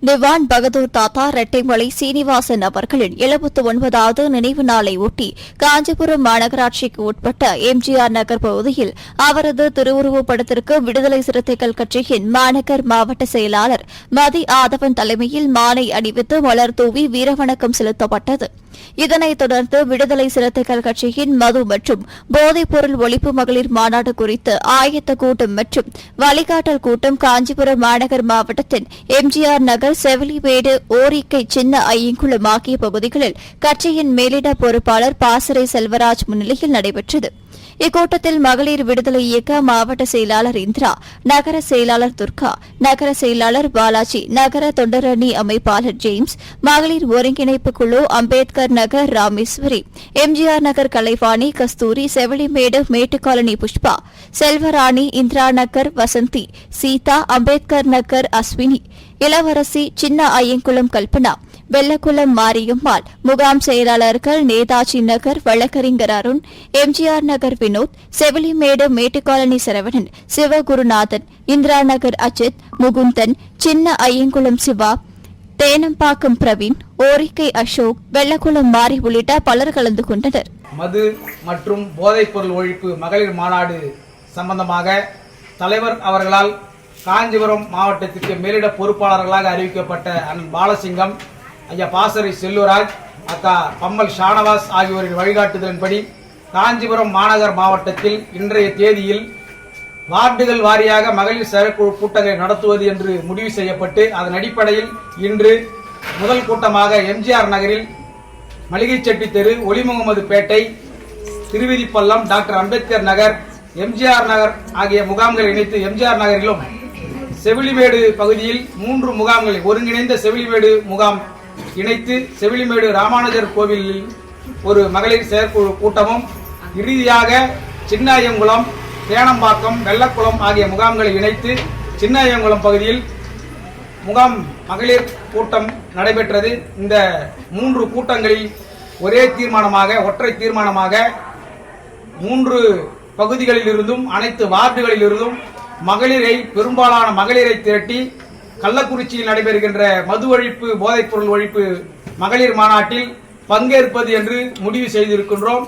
திவான் பகதூர் தாத்தா ரெட்டைமலை சீனிவாசன் அவர்களின் 79வது நினைவு நாளை ஒட்டி காஞ்சிபுரம் மாநகராட்சிக்கு உட்பட்ட எம்ஜிஆர் நகர் பகுதியில் அவரது திருவுருவப் படத்திற்கு விடுதலை சிறுத்தைகள் கட்சியின் மாநகர் மாவட்ட செயலாளர் மதி ஆதவன் தலைமையில் மாலை அணிவித்து மலர் தூவி வீரவணக்கம் செலுத்தப்பட்டது. இதனைத் தொடர்ந்து விடுதலை சிறுத்தைகள் கட்சியின் மது மற்றும் போதைப்பொருள் ஒழிப்பு மகளிர் மாநாடு குறித்து ஆயத்த கூட்டம் மற்றும் வழிகாட்டல் கூட்டம் காஞ்சிபுரம் மாநகர் மாவட்டத்தின் எம்ஜிஆர் நகர், செவிலிமேடு, ஓரிக்கை, சின்ன ஐயங்குளம் ஆகிய பகுதிகளில் கட்சியின் மேலிட பொறுப்பாளர் பாசறை செல்வராஜ் முன்னிலையில் நடைபெற்றது. இக்கூட்டத்தில் மகளிர் விடுதலை இயக்க மாவட்ட செயலாளர் இந்திரா, நகர செயலாளர் துர்கா, நகர செயலாளர் பாலாஜி, நகர தொண்டரணி அமைப்பாளர் ஜேம்ஸ், மகளிர் ஒருங்கிணைப்பு குழு அம்பேத்கர் நகர் ராமேஸ்வரி, எம்ஜிஆர் நகர் கலைவாணி, கஸ்தூரி, செவிலிமேடு மேட்டுக்காலனி புஷ்பா, செல்வராணி, இந்திரா நகர் வசந்தி, சீதா, அம்பேத்கர் நகர் அஸ்வினி, இளவரசி, சின்ன ஐயங்குளம் கல்பனா, வெள்ளக்குளம் மாரியம்மாள், முகாம் செயலாளர்கள் நேதாஜி நகர் வழக்கறிஞர் அருண், எம்ஜிஆர் நகர் வினோத், செவிலிமேடு மேட்டுக்காலனி சரவணன், சிவகுருநாதன், இந்திரா நகர் அஜித், முகுந்தன், சின்ன ஐயங்குளம் சிவா, தேனம்பாக்கம் பிரவீன், ஓரிக்கை அசோக், வெள்ளக்குளம் மாரி உள்ளிட்ட பலர் கலந்து கொண்டனர். மது மற்றும் போதைப்பொருள் ஒழிப்பு மகளிர் மாநாடு சம்பந்தமாக தலைவர் அவர்களால் காஞ்சிபுரம் மாவட்டத்திற்கு மேலிட பொறுப்பாளர்களாக அறிவிக்கப்பட்ட அண்ணன் பாலசிங்கம், ஐயா பாசறை செல்வராஜ், அக்கா பம்மல் ஷானவாஸ் ஆகியோரின் வழிகாட்டுதலின்படி காஞ்சிபுரம் மாநகர் மாவட்டத்தில் இன்றைய தேதியில் வார்டுகள் வாரியாக மகளிர் செயற்குழு கூட்டங்களை நடத்துவது என்று முடிவு செய்யப்பட்டு அதன் அடிப்படையில் இன்று முதல் கூட்டமாக எம்ஜிஆர் நகரில் மளிகை செட்டி தெரு, ஒலிமுகமது பேட்டை, திருவிதிப்பள்ளம், டாக்டர் அம்பேத்கர் நகர், எம்ஜிஆர் நகர் ஆகிய முகாம்களை இணைத்து எம்ஜிஆர் நகரிலும் செவிலிமேடு பகுதியில் 3 முகாம்களை ஒருங்கிணைந்த செவிலிமேடு முகாம் இணைத்து செவிலிமேடு ராமானுஜர் கோவிலில் ஒரு மகளிர் செயற்குழு கூட்டமும், இறுதியாக சின்னாயங்குளம், தேனம்பாக்கம், வெள்ளக்குளம் ஆகிய முகாம்களை இணைத்து சின்னாயங்குளம் பகுதியில் முகாம் மகளிர் கூட்டம் நடைபெற்றது. இந்த 3 கூட்டங்களில் ஒரே தீர்மானமாக, ஒற்றை தீர்மானமாக 3 பகுதிகளில் இருந்தும் அனைத்து வார்டுகளில் இருந்தும் பெரும்பாலான மகளிரை திரட்டி கள்ளக்குறிச்சியில் நடைபெறுகின்ற மது ஒழிப்பு, போதைப்பொருள் ஒழிப்பு மகளிர் மாநாட்டில் பங்கேற்பது என்று முடிவு செய்திருக்கின்றோம்.